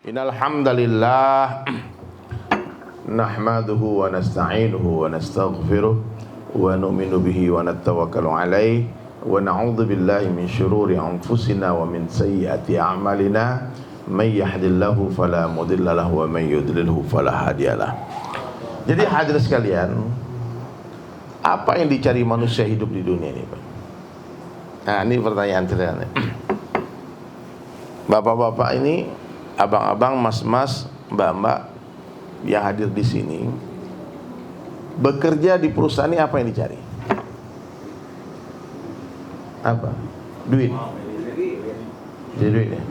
Innal hamdalillah nahmaduhu wa nasta'inuhu wa nastaghfiruh wa nu'minu bihi wa natawakkalu alaihi wa na'udzu billahi min syururi anfusina wa min sayyiati a'malina may yahdihillahu fala mudilla lahu wa may yudlilhu fala hadiyalah. Jadi hadirin sekalian, apa yang dicari manusia hidup di dunia ini, Pak? Nah, ini pertanyaan sederhana. Bapak-bapak ini, abang-abang, mas-mas, mbak-mbak yang hadir di sini, bekerja di perusahaan ini apa yang dicari? Apa? Duit. Jadi duit ya.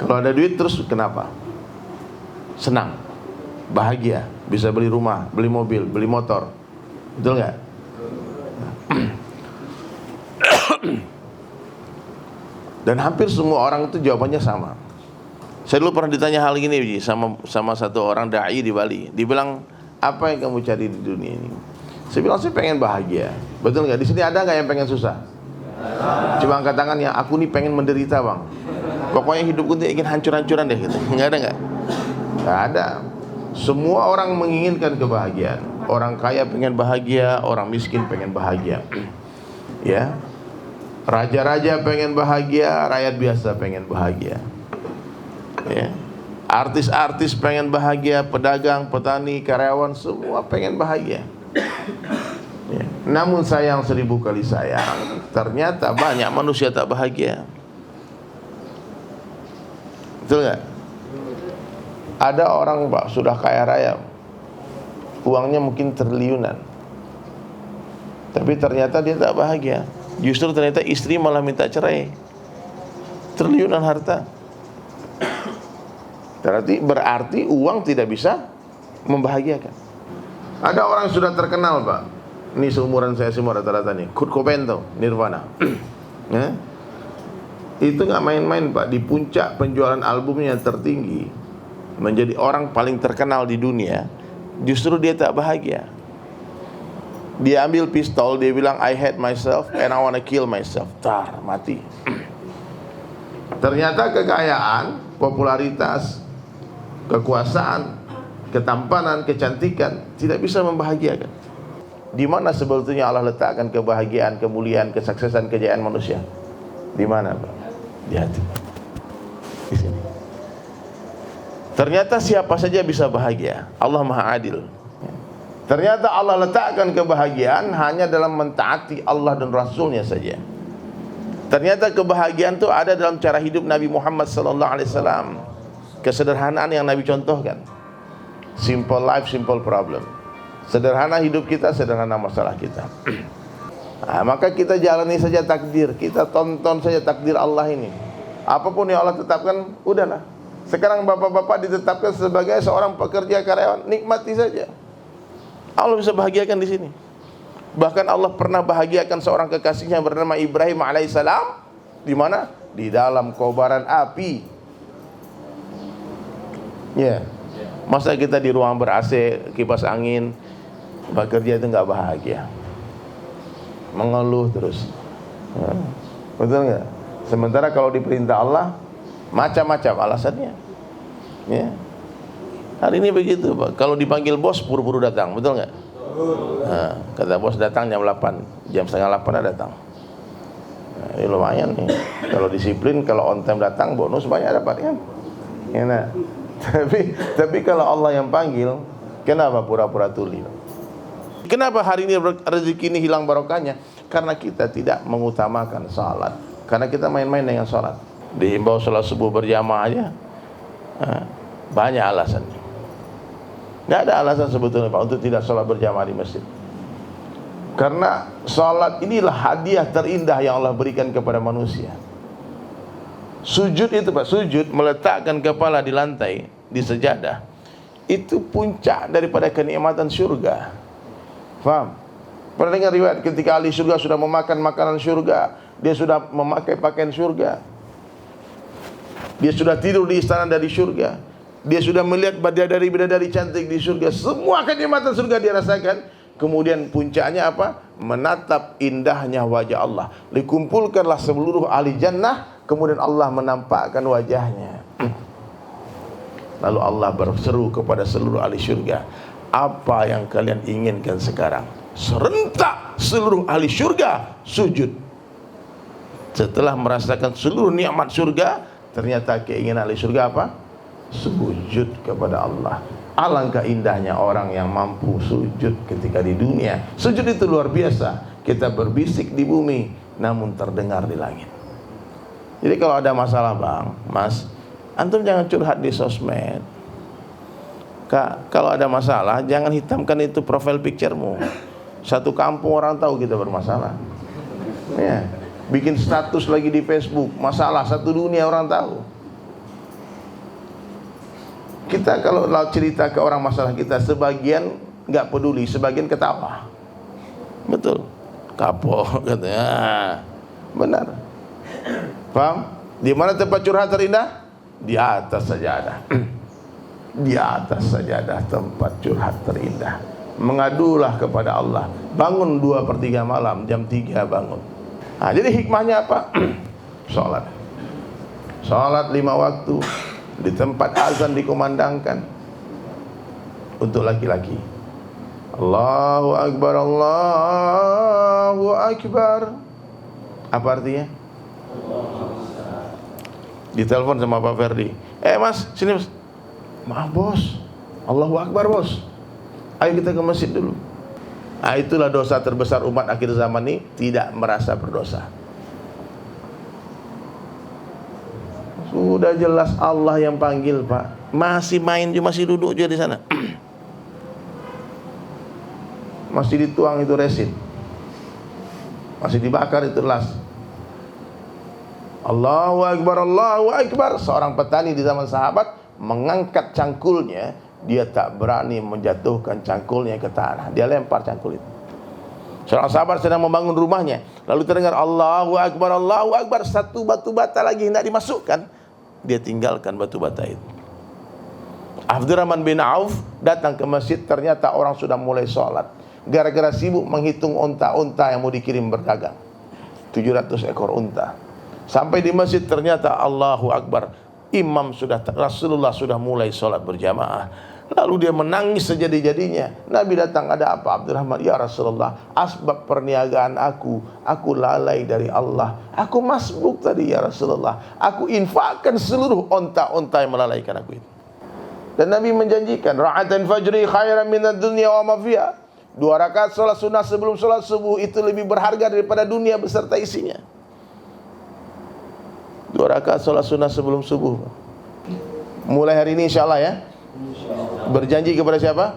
Kalau ada duit terus kenapa? Senang, bahagia, bisa beli rumah, beli mobil, beli motor. Betul nggak? Dan hampir semua orang itu jawabannya sama. Saya dulu pernah ditanya hal gini sama satu orang dai di Bali. Dibilang, apa yang kamu cari di dunia ini? Saya bilang, saya pengen bahagia. Betul nggak? Di sini ada nggak yang pengen susah? Coba angkat tangan ya. Aku nih pengen menderita, bang. Pokoknya hidupku tuh ingin hancur-hancuran deh gitu. Nggak ada nggak? Nggak ada. Semua orang menginginkan kebahagiaan. Orang kaya pengen bahagia, orang miskin pengen bahagia. Ya. Raja-raja pengen bahagia, rakyat biasa pengen bahagia. Ya. Artis-artis pengen bahagia, pedagang, petani, karyawan semua pengen bahagia. Ya. Namun sayang 1000 kali sayang, ternyata banyak manusia tak bahagia. Betul nggak? Ada orang, Pak, sudah kaya raya, uangnya mungkin triliunan, tapi ternyata dia tak bahagia. Justru ternyata istri malah minta cerai. Triliunan harta. Berarti uang tidak bisa membahagiakan. Ada orang yang sudah terkenal, Pak. Ini seumuran saya semua rata-rata nih. Kurt Cobain tuh, Nirvana. Ya? Itu nggak main-main, Pak. Di puncak penjualan albumnya tertinggi, menjadi orang paling terkenal di dunia, justru dia tak bahagia. Dia ambil pistol, dia bilang, I hate myself and I wanna kill myself. Tar, mati. Ternyata kekayaan, popularitas, kekuasaan, ketampanan, kecantikan tidak bisa membahagiakan. Di mana sebetulnya Allah letakkan kebahagiaan, kemuliaan, kesuksesan, kejayaan manusia? Di mana, Pak? Di hati. Di sini. Ternyata siapa saja bisa bahagia. Allah Maha Adil. Ternyata Allah letakkan kebahagiaan hanya dalam mentaati Allah dan Rasulnya saja. Ternyata kebahagiaan itu ada dalam cara hidup Nabi Muhammad SAW. Kesederhanaan yang Nabi contohkan. Simple life, simple problem. Sederhana hidup kita, sederhana masalah kita. Nah, maka kita jalani saja takdir. Kita tonton saja takdir Allah ini. Apapun yang Allah tetapkan, udahlah. Sekarang bapak-bapak ditetapkan sebagai seorang pekerja karyawan, nikmati saja. Allah bisa bahagiakan di sini. Bahkan Allah pernah bahagiakan seorang kekasihnya bernama Ibrahim alaihissalam. Di mana? Di dalam kobaran api. Ya. Masa kita di ruang ber-AC, kipas angin, bekerja itu nggak bahagia, mengeluh terus. Betul nggak? Sementara kalau diperintah Allah, macam-macam alasannya. Ya. Hari ini begitu, Pak. Kalau dipanggil bos, buru-buru datang, betul nggak? Nah, kata bos datang jam 8, jam setengah 8 datang. Nah, ini lumayan nih. Kalau disiplin, kalau on time datang, bonus banyak dapat kan? Ya, nah. Tapi kalau Allah yang panggil, kenapa pura-pura tuli? Kenapa hari ini rezeki ini hilang barokahnya? Karena kita tidak mengutamakan salat. Karena kita main-main dengan salat. Dihimbau salat subuh berjamaah aja. Nah, banyak alasannya. Nggak ada alasan sebetulnya, Pak, untuk tidak sholat berjamaah di masjid. Karena sholat inilah hadiah terindah yang Allah berikan kepada manusia. Sujud itu, Pak, sujud meletakkan kepala di lantai, di sejadah, itu puncak daripada kenikmatan surga. Faham? Pernah dengar riwayat ketika ahli surga sudah memakan makanan surga, dia sudah memakai pakaian surga, dia sudah tidur di istana dari surga, dia sudah melihat bidadari-bidadari cantik di surga. Semua kenikmatan surga dia rasakan. Kemudian puncaknya apa? Menatap indahnya wajah Allah. Dikumpulkanlah seluruh ahli jannah, kemudian Allah menampakkan wajahnya. Lalu Allah berseru kepada seluruh ahli syurga, apa yang kalian inginkan sekarang? Serentak seluruh ahli syurga sujud. Setelah merasakan seluruh nikmat syurga, ternyata keinginan ahli syurga apa? Sujud kepada Allah. Alangkah indahnya orang yang mampu sujud ketika di dunia. Sujud itu luar biasa. Kita berbisik di bumi, namun terdengar di langit. Jadi kalau ada masalah bang, mas, antum jangan curhat di sosmed. Kak, kalau ada masalah, jangan hitamkan itu profile picture-mu. Satu kampung orang tahu kita bermasalah. Ya, bikin status lagi di Facebook, masalah satu dunia orang tahu. Kita kalau cerita ke orang masalah kita, sebagian nggak peduli, sebagian ketawa. Betul, kapok katanya. Benar. Paham? Di mana tempat curhat terindah? Di atas sajadah. Di atas sajadah tempat curhat terindah. Mengadulah kepada Allah. Bangun 2/3 malam, jam 3 bangun. Nah, jadi hikmahnya apa? Salat. Salat 5 waktu di tempat azan dikumandangkan untuk laki-laki. Allahu Akbar, Allahu Akbar. Apa artinya? Ditelepon sama Pak Ferdi. Mas, sini mas. Maaf bos, Allahu Akbar bos. Ayo kita ke masjid dulu. Nah, itulah dosa terbesar umat akhir zaman ini, tidak merasa berdosa. Sudah jelas Allah yang panggil pak, masih main, masih duduk juga di sana. Masih dituang itu resin, masih dibakar itu las. Allahu Akbar, Allahu Akbar. Seorang petani di zaman sahabat mengangkat cangkulnya, dia tak berani menjatuhkan cangkulnya ke tanah, dia lempar cangkul itu. Seorang sahabat sedang membangun rumahnya, lalu terdengar Allahu Akbar, Allahu Akbar. Satu batu bata lagi hendak dimasukkan, dia tinggalkan batu bata itu. Abdurrahman bin Auf datang ke masjid, ternyata orang sudah mulai sholat. Gara-gara sibuk menghitung unta-unta yang mau dikirim berdagang, 700 ekor unta. Sampai di masjid ternyata Allahu Akbar, imam sudah, Rasulullah sudah mulai sholat berjamaah. Lalu dia menangis sejadi-jadinya. Nabi datang, ada apa Abdurrahman? Ya Rasulullah, asbab perniagaan aku lalai dari Allah. Aku masbuk tadi ya Rasulullah. Aku infakkan seluruh unta-unta yang melalaikan aku itu. Dan Nabi menjanjikan, ra'atan fajri khairan minad dunya wa ma fiha. 2 rakaat salat sunnah sebelum salat subuh itu lebih berharga daripada dunia beserta isinya. 2 rakaat salat sunnah sebelum subuh. Mulai hari ini insyaallah ya. Berjanji kepada siapa?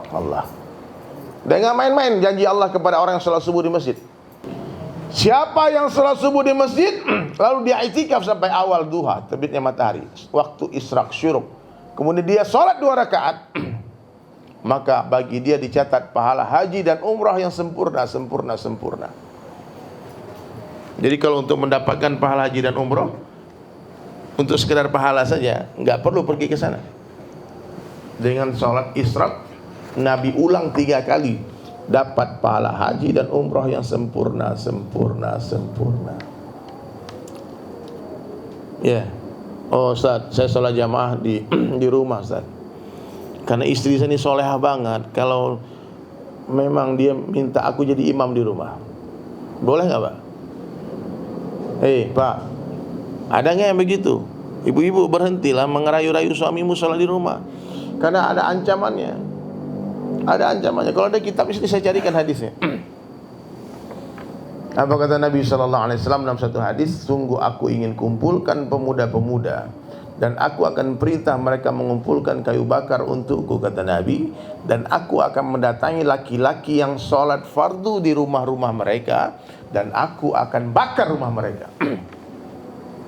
Allah. Dan nggak main-main janji Allah kepada orang yang salat subuh di masjid. Siapa yang salat subuh di masjid lalu dia i'tikaf sampai awal duha, terbitnya matahari, waktu isyraq syuruk, kemudian dia salat 2 rakaat, maka bagi dia dicatat pahala haji dan umrah yang sempurna. Jadi kalau untuk mendapatkan pahala haji dan umrah, untuk sekedar pahala saja, nggak perlu pergi ke sana. Dengan sholat isyraq, Nabi ulang 3 kali, dapat pahala haji dan umrah yang sempurna. Ya, oh Ustaz, saya sholat jamaah di rumah Ustaz. Karena istri saya ini solehah banget. Kalau memang dia minta aku jadi imam di rumah, boleh nggak Pak? Pak, ada nggak yang begitu? Ibu-ibu berhentilah mengerayu-rayu suamimu sholat di rumah. Karena ada ancamannya. Kalau ada kitab ini saya carikan hadisnya. Apa kata Nabi SAW dalam satu hadis? Sungguh aku ingin kumpulkan pemuda-pemuda, dan aku akan perintah mereka mengumpulkan kayu bakar untukku, kata Nabi. Dan aku akan mendatangi laki-laki yang sholat fardu di rumah-rumah mereka, dan aku akan bakar rumah mereka.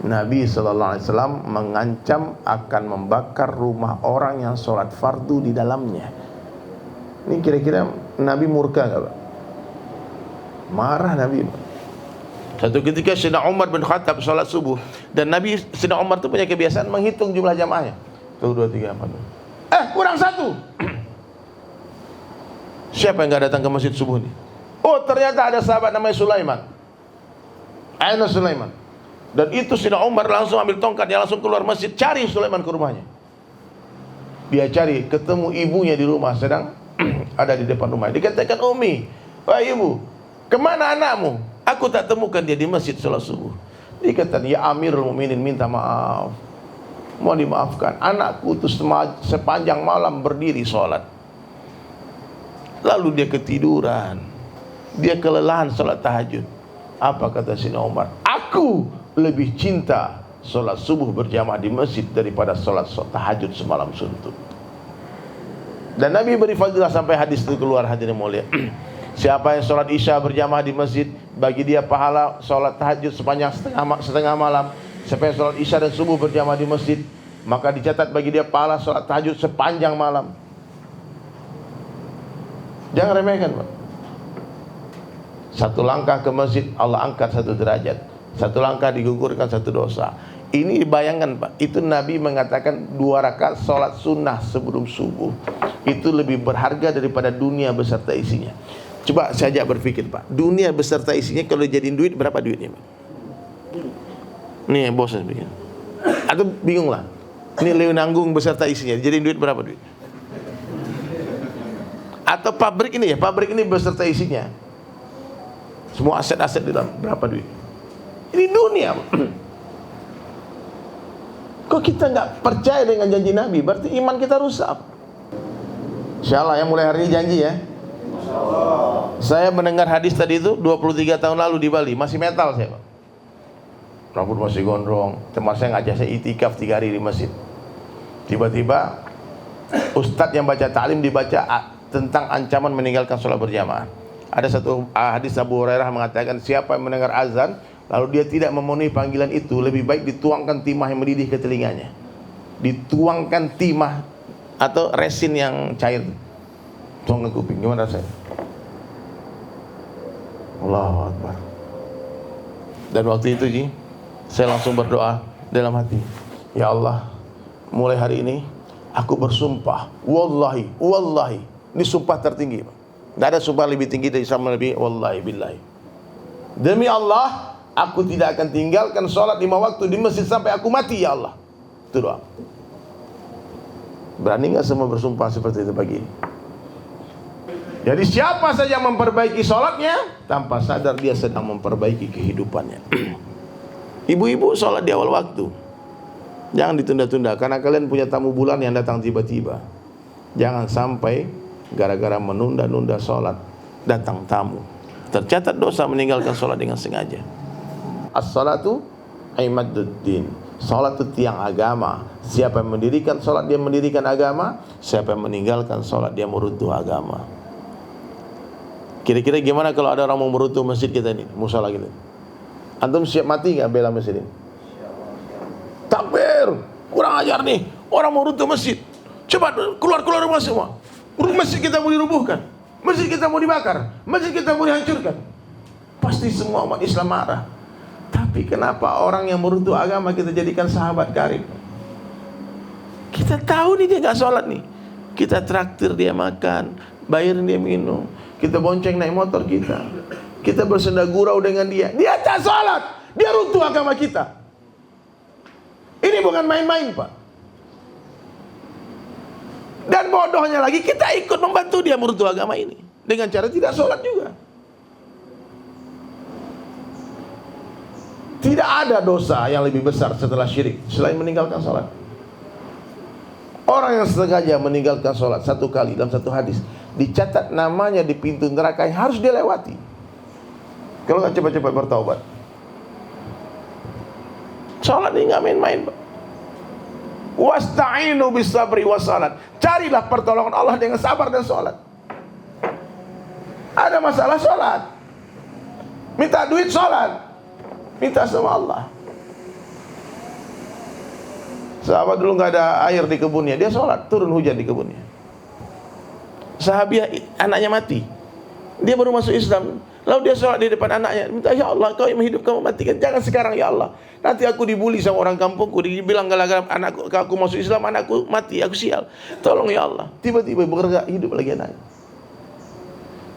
Nabi SAW mengancam akan membakar rumah orang yang sholat fardu di dalamnya. Ini kira-kira Nabi murka nggak Pak? Marah Nabi. Satu ketika Sayyidina Umar bin Khattab sholat subuh, dan Nabi Sayyidina Umar itu punya kebiasaan menghitung jumlah jamaahnya. 1, 2, 3, 4. Kurang 1. Siapa yang nggak datang ke masjid subuh ini? Oh, ternyata ada sahabat namanya Sulaiman. Aina Sulaiman. Dan itu Sayyidina Umar langsung ambil tongkat, dia langsung keluar masjid, cari Sulaiman ke rumahnya. Dia cari, ketemu ibunya di rumah sedang ada di depan rumah. Dikatakan, Umi, wahai ibu, kemana anakmu? Aku tak temukan dia di masjid salat subuh. Dikatakan, ya Amirul Mukminin, minta maaf, mohon dimaafkan, anakku itu sepanjang malam berdiri sholat, lalu dia ketiduran, dia kelelahan sholat tahajud. Apa kata Sayyidina Umar? Aku lebih cinta sholat subuh berjamaah di masjid daripada sholat tahajud semalam suntuk. Dan Nabi beri fadilah sampai hadis itu keluar, hadirin mulia. Siapa yang sholat isya berjamaah di masjid, bagi dia pahala sholat tahajud sepanjang setengah malam. Siapa yang sholat isya dan subuh berjamaah di masjid, maka dicatat bagi dia pahala sholat tahajud sepanjang malam. Jangan remehkan, Pak. Satu langkah ke masjid, Allah angkat satu derajat. Satu langkah digugurkan satu dosa. Ini bayangkan, Pak, itu Nabi mengatakan 2 rakaat sholat sunnah sebelum subuh itu lebih berharga daripada dunia beserta isinya. Coba saja berpikir, Pak, dunia beserta isinya kalau jadiin duit, berapa duitnya, Pak? Nih bosnya bikin. Atau bingung lah, ini Leo nanggung beserta isinya, jadiin duit berapa duit? Atau pabrik ini beserta isinya, semua aset-aset di dalam, berapa duit? Ini dunia. Kok kita nggak percaya dengan janji Nabi? Berarti iman kita rusak. Insyaallah yang mulai hari ini janji ya. Saya mendengar hadis tadi itu 23 tahun lalu di Bali, masih metal saya, Pak. Rambut masih gondrong. Teman saya ngajak saya itikaf 3 hari di masjid. Tiba-tiba ustadz yang baca ta'lim dibaca tentang ancaman meninggalkan sholat berjamaah. Ada satu hadis Abu Hurairah mengatakan, siapa yang mendengar azan lalu dia tidak memenuhi panggilan itu, lebih baik dituangkan timah yang mendidih ke telinganya. Dituangkan timah atau resin yang cair, tuang ke kuping. Gimana rasanya? Allahu Akbar. Dan waktu itu, Ji, saya langsung berdoa dalam hati, ya Allah, mulai hari ini aku bersumpah, wallahi, ini sumpah tertinggi, Pak. Tidak ada sumpah lebih tinggi dari sama Nabi, wallahi billahi, demi Allah, aku tidak akan tinggalkan sholat 5 waktu di masjid sampai aku mati, ya Allah. Itu doa. Berani nggak semua bersumpah seperti itu pagi ini? Jadi siapa saja memperbaiki sholatnya, tanpa sadar dia sedang memperbaiki kehidupannya. Ibu-ibu sholat di awal waktu, jangan ditunda-tunda, karena kalian punya tamu bulan yang datang tiba-tiba. Jangan sampai gara-gara menunda-nunda sholat datang tamu, tercatat dosa meninggalkan sholat dengan sengaja. As-salatu imaduddin. Salat itu tiang agama. Siapa yang mendirikan salat, dia mendirikan agama. Siapa yang meninggalkan salat, dia meruntuh agama. Kira-kira gimana kalau ada orang mau meruntuh masjid kita ini, musala kita? Antum siap mati nggak bela masjid ini? Takbir, kurang ajar nih, orang mau runtuh masjid. Coba keluar rumah semua. Masjid kita mau dirubuhkan, masjid kita mau dibakar, masjid kita mau dihancurkan. Pasti semua umat Islam marah. Tapi kenapa orang yang meruntuh agama kita jadikan sahabat karib? Kita tahu nih dia nggak sholat nih, kita traktir dia makan, bayarin dia minum, kita bonceng naik motor kita bersenda gurau dengan dia tak sholat, dia runtuh agama kita. Ini bukan main-main, Pak. Dan bodohnya lagi, kita ikut membantu dia meruntuh agama ini dengan cara tidak sholat juga. Tidak ada dosa yang lebih besar setelah syirik selain meninggalkan sholat. Orang yang sengaja meninggalkan sholat 1 kali dalam 1 hadis, dicatat namanya di pintu neraka yang harus dia lewati. Kalau nggak cepat-cepat bertaubat. Sholat ini nggak main-main, Pak. Wasta'inu bisabri wassalat. Carilah pertolongan Allah dengan sabar dan sholat. Ada masalah sholat, minta duit sholat, minta sama Allah. Sahabat dulu nggak ada air di kebunnya, dia sholat, turun hujan di kebunnya. Sahabiah anaknya mati, dia baru masuk Islam, lalu dia sholat di depan anaknya, minta, ya Allah, kau yang menghidupkan mematikan, jangan sekarang ya Allah, nanti aku dibully sama orang kampungku, dibilang gara-gara anakku, aku masuk Islam, anakku mati, aku sial, tolong ya Allah. Tiba-tiba bergerak, hidup lagi anaknya.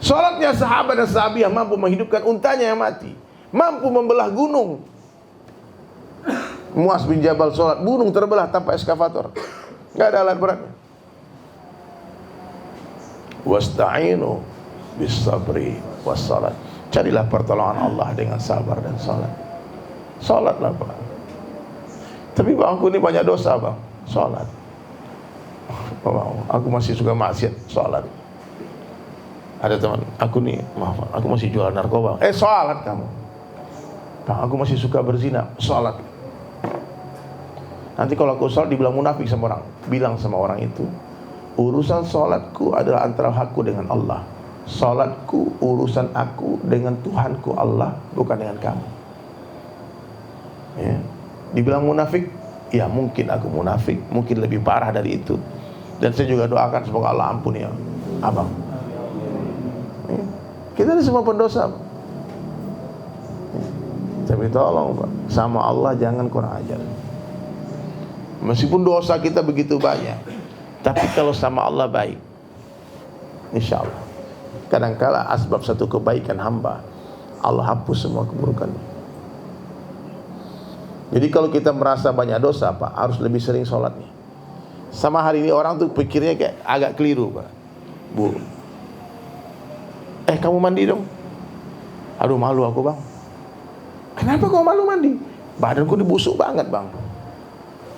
Sholatnya sahabat dan sahabiah mampu menghidupkan untanya yang mati, mampu membelah gunung. Muaz bin Jabal sholat, gunung terbelah tanpa eskavator, nggak ada alat beratnya. Wasta'inu bis sabri was salat. Carilah pertolongan Allah dengan sabar dan salat. Salatlah Pak. Tapi bang, aku ini banyak dosa bang. Salat. Aku masih suka maksiat. Salat. Ada teman, aku nih, maaf, aku masih jual narkoba. Salat kamu. Bang, aku masih suka berzina. Salat. Nanti kalau aku salat dibilang munafik sama orang. Bilang sama orang itu, urusan salatku adalah antara aku dengan Allah. Salatku urusan aku dengan Tuhanku Allah, bukan dengan kamu. Ya. Dibilang munafik, ya mungkin aku munafik, mungkin lebih parah dari itu. Dan saya juga doakan semoga Allah ampuni ya abang. Ya. Kita ini semua pendosa. Ya. Tapi tolong Pak, sama Allah jangan kurang ajar. Meskipun dosa kita begitu banyak, tapi kalau sama Allah baik, insya Allah. Kadangkala asbab satu kebaikan hamba, Allah hapus semua keburukan. Jadi kalau kita merasa banyak dosa Pak, harus lebih sering sholatnya. Sama hari ini orang tuh pikirnya kayak agak keliru Pak. Bu, kamu mandi dong. Aduh malu aku bang. Kenapa kau malu mandi? Badanku dibusuk banget bang.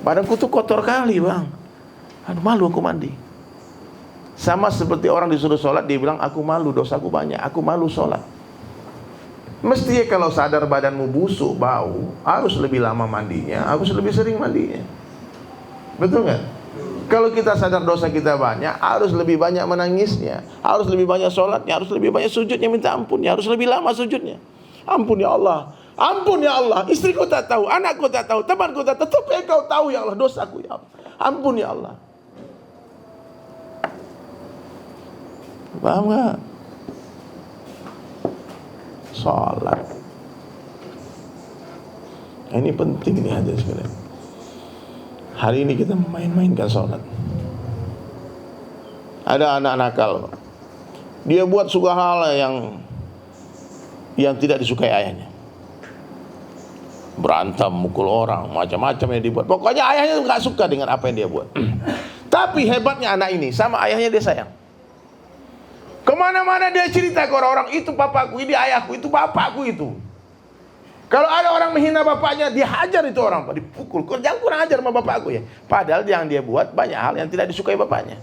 Badanku tuh kotor kali bang. Aduh malu aku mandi. Sama seperti orang disuruh sholat, dia bilang aku malu, dosaku banyak, aku malu sholat. Mestinya kalau sadar badanmu busuk, bau, harus lebih lama mandinya, harus lebih sering mandinya. Betul nggak? Kalau kita sadar dosa kita banyak, harus lebih banyak menangisnya, harus lebih banyak sholatnya, harus lebih banyak sujudnya, minta ampunnya, harus lebih lama sujudnya. Ampun ya Allah, ampun ya Allah, istriku tak tahu, anakku tak tahu, temanku tak tahu, tapi Engkau tahu ya Allah dosaku ya Allah. Ampun ya Allah. Paham nggak? Salat. Ini penting nih hadirin sekalian. Hari ini kita main-mainkan salat. Ada anak nakal, dia buat suka hal yang tidak disukai ayahnya. Berantem, mukul orang, macam-macam yang dibuat. Pokoknya ayahnya nggak suka dengan apa yang dia buat. Tapi hebatnya anak ini, sama ayahnya dia sayang. Kemana-mana dia cerita ke orang-orang, itu papaku, ini ayahku, itu bapakku itu. Kalau ada orang menghina bapaknya, dia hajar itu orang, dipukul. Jangan kurang ajar sama bapakku ya. Padahal yang dia buat banyak hal yang tidak disukai bapaknya.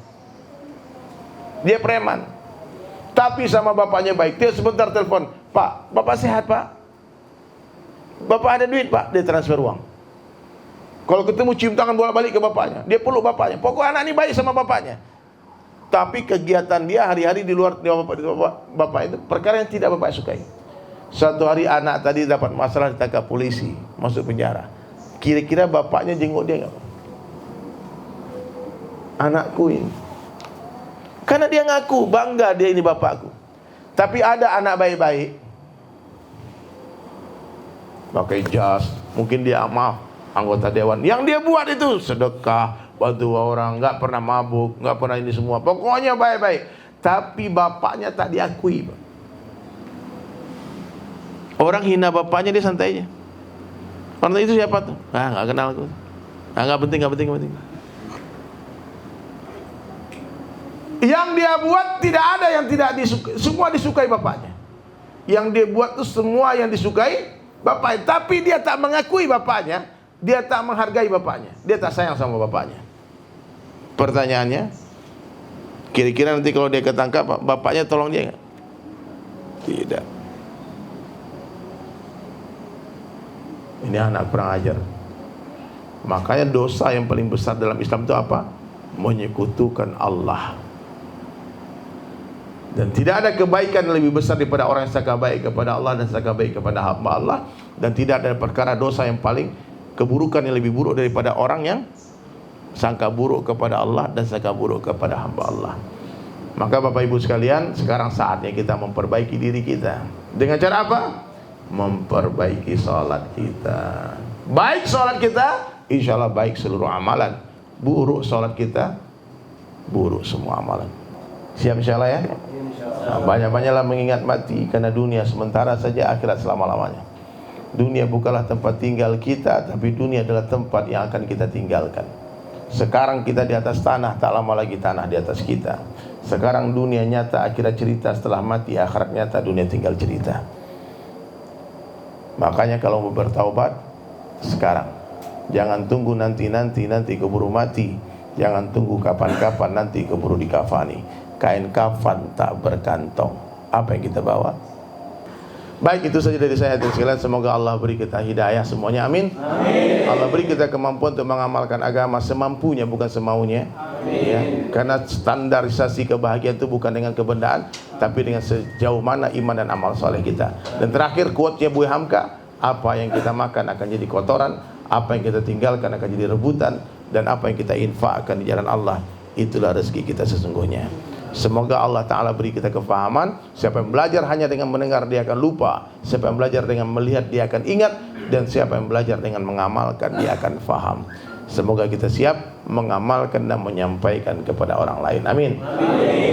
Dia preman. Tapi sama bapaknya baik. Dia sebentar telepon, Pak, bapak sehat Pak? Bapak ada duit Pak? Dia transfer uang. Kalau ketemu cium tangan bolak-balik ke bapaknya. Dia peluk bapaknya. Pokoknya anak ini baik sama bapaknya. Tapi kegiatan dia hari-hari di luar bapak itu perkara yang tidak bapak sukai. Suatu hari anak tadi dapat masalah, ditangkap polisi, masuk penjara. Kira-kira bapaknya jenguk dia nggak? Anakku ini. Karena dia ngaku bangga dia ini bapakku. Tapi ada anak baik-baik, pakai jas, mungkin dia anggota dewan. Yang dia buat itu sedekah, bantu orang, nggak pernah mabuk, nggak pernah ini semua. Pokoknya baik-baik. Tapi bapaknya tak diakui. Orang hina bapaknya dia santai aja. Orang itu siapa tuh? Nggak kenal aku. Nggak penting. Yang dia buat tidak ada yang tidak disukai, semua disukai bapaknya. Yang dia buat tuh semua yang disukai bapaknya. Tapi dia tak mengakui bapaknya, dia tak menghargai bapaknya, dia tak sayang sama bapaknya. Pertanyaannya, kira-kira nanti kalau dia ketangkap, bapaknya tolong dia nggak? Tidak. Ini anak kurang ajar. Makanya dosa yang paling besar dalam Islam itu apa? Menyekutukan Allah. Dan tidak ada kebaikan yang lebih besar daripada orang yang sangka baik kepada Allah dan sangka baik kepada hamba Allah. Dan tidak ada perkara dosa yang paling keburukan yang lebih buruk daripada orang yang sangka buruk kepada Allah dan sangka buruk kepada hamba Allah. Maka Bapak Ibu sekalian, sekarang saatnya kita memperbaiki diri kita. Dengan cara apa? Memperbaiki salat kita. Baik salat kita, insya Allah baik seluruh amalan. Buruk salat kita, buruk semua amalan. Siap insya Allah ya? Banyak-banyaklah mengingat mati, karena dunia sementara saja, akhirat selama-lamanya. Dunia bukanlah tempat tinggal kita, tapi dunia adalah tempat yang akan kita tinggalkan. Sekarang kita di atas tanah, tak lama lagi tanah di atas kita. Sekarang dunia nyata, akhirat cerita. Setelah mati, akhirat nyata, dunia tinggal cerita. Makanya kalau mau bertaubat, sekarang. Jangan tunggu nanti keburu mati. Jangan tunggu kapan-kapan, nanti keburu dikafani. Kain kafan tak berkantong. Apa yang kita bawa? Baik, itu saja dari saya dan sekalian. Semoga Allah beri kita hidayah semuanya, amin. Amin. Allah beri kita kemampuan untuk mengamalkan agama semampunya, bukan semaunya. Ya, karena standarisasi kebahagiaan itu bukan dengan kebendaan, tapi dengan sejauh mana iman dan amal soleh kita. Dan terakhir quote-nya Buya Hamka, apa yang kita makan akan jadi kotoran, apa yang kita tinggalkan akan jadi rebutan, dan apa yang kita infakkan di jalan Allah, itulah rezeki kita sesungguhnya. Semoga Allah Ta'ala beri kita kefahaman. Siapa yang belajar hanya dengan mendengar, dia akan lupa. Siapa yang belajar dengan melihat, dia akan ingat. Dan siapa yang belajar dengan mengamalkan, dia akan faham. Semoga kita siap mengamalkan dan menyampaikan kepada orang lain, amin.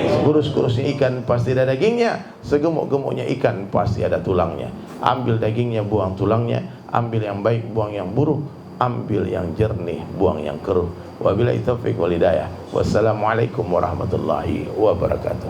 Sekurus-kurusnya ikan pasti ada dagingnya, segemuk-gemuknya ikan pasti ada tulangnya. Ambil dagingnya, buang tulangnya. Ambil yang baik, buang yang buruk. Ambil yang jernih, buang yang keruh. Wabillahi taufiq wal hidayah. Wassalamualaikum warahmatullahi wabarakatuh.